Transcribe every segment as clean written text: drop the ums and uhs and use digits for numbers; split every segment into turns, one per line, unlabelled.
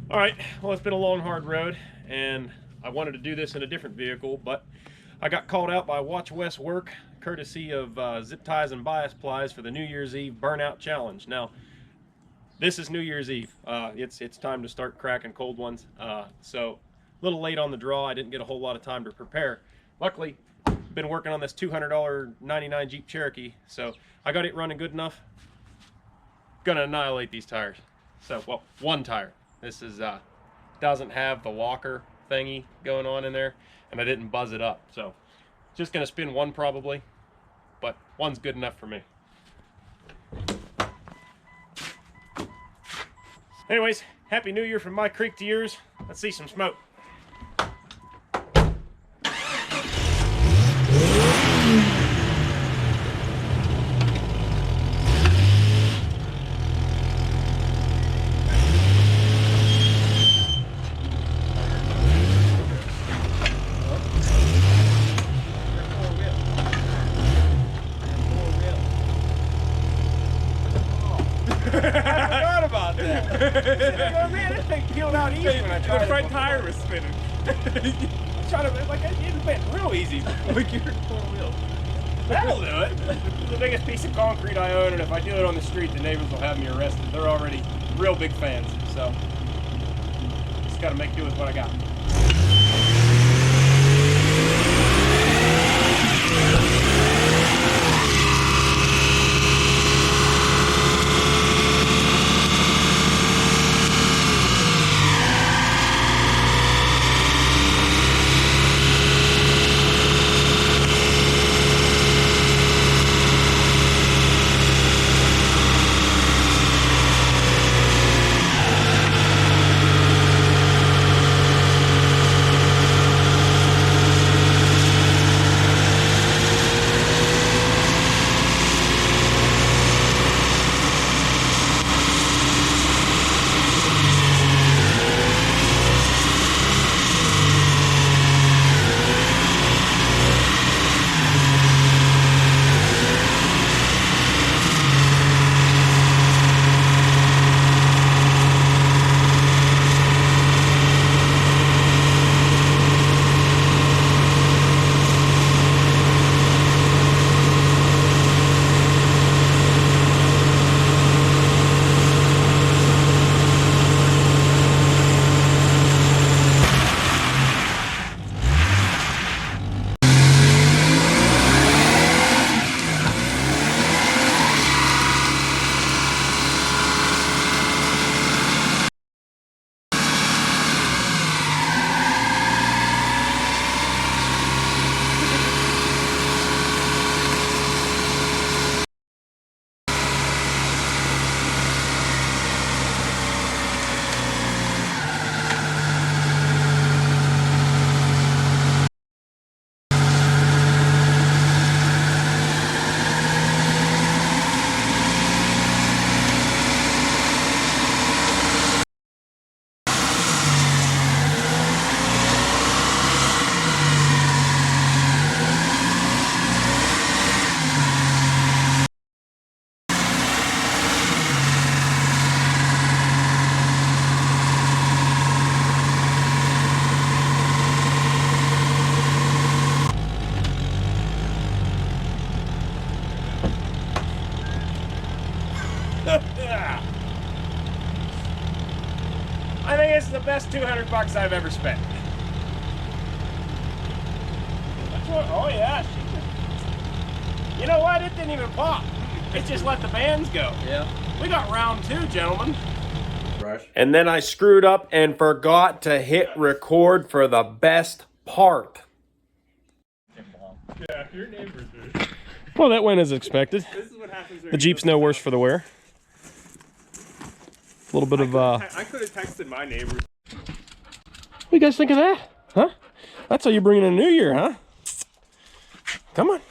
All right, well, it's been a long, hard road, and I wanted to do this in a different vehicle, but I got called out by Watch West Work, courtesy of Zip Ties and Bias Plies for the New Year's Eve Burnout Challenge. Now, this is New Year's Eve. It's time to start cracking cold ones. So, a little late on the draw. I didn't get a whole lot of time to prepare. Luckily, been working on this $200 '99 Jeep Cherokee, so I got it running good enough. Gonna annihilate these tires. So, well, one tire. This is doesn't have the walker thingy going on in there, and I didn't buzz it up. So, just gonna spin one probably, but one's good enough for me. Anyways, Happy New Year from my creek to yours. Let's see some smoke.
I forgot about that.
Oh man, this thing peeled out easy when I tried
The
it
front
before.
tire was spinning.
I'm trying to, like, it went real easy.
Like your four wheel.
That'll do it. It's the biggest piece of concrete I own, and if I do it on the street, the neighbors will have me arrested. They're already real big fans, so just gotta make do with what I got. I think this is the best 200 bucks I've ever spent. That's what, oh yeah. You know what? It didn't even pop. It just let the bands go.
Yeah.
We got round two, gentlemen.
Brush.
And then I screwed up and forgot to hit record for the best part.
Yeah, your neighbors are.
Well, that went as expected.
This is what happens when
The Jeep's no worse for the wear. A little bit of,
I could have texted my neighbors.
What do you guys think of that? Huh? That's how you bring in a new year, huh? Come on.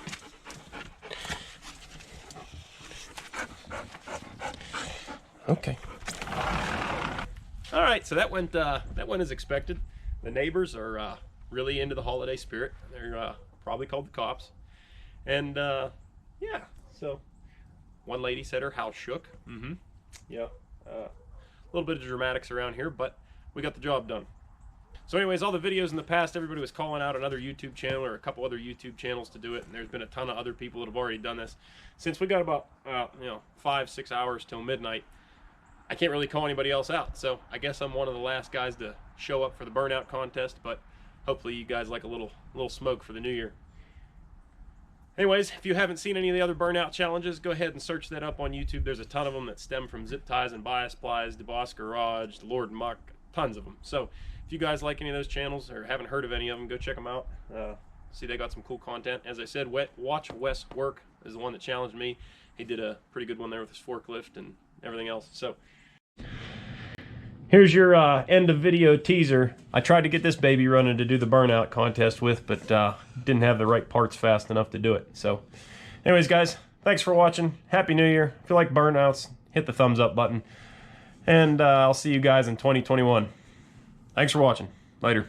Okay. All right, so that went as expected. The neighbors are really into the holiday spirit. They're probably called the cops. And yeah, so one lady said her house shook. Yeah. A little bit of dramatics around here, but we got the job done. So anyways, all the videos in the past, everybody was calling out another YouTube channel or a couple other YouTube channels to do it, and there's been a ton of other people that have already done this. Since we got about 5-6 hours till midnight, I can't really call anybody else out. So I guess I'm one of the last guys to show up for the burnout contest, but hopefully you guys like a little smoke for the new year. Anyways, if you haven't seen any of the other burnout challenges, go ahead and search that up on YouTube. There's a ton of them that stem from zip ties and bias plies, DeBoss Garage, Lord and Muck, tons of them. So if you guys like any of those channels or haven't heard of any of them, go check them out. See, they got some cool content. As I said, Watch Wes Work is the one that challenged me. He did a pretty good one there with his forklift and everything else. So here's your end of video teaser. I tried to get this baby running to do the burnout contest with, but didn't have the right parts fast enough to do it. So anyways, guys, thanks for watching. Happy New Year. If you like burnouts, hit the thumbs up button. And I'll see you guys in 2021. Thanks for watching. Later.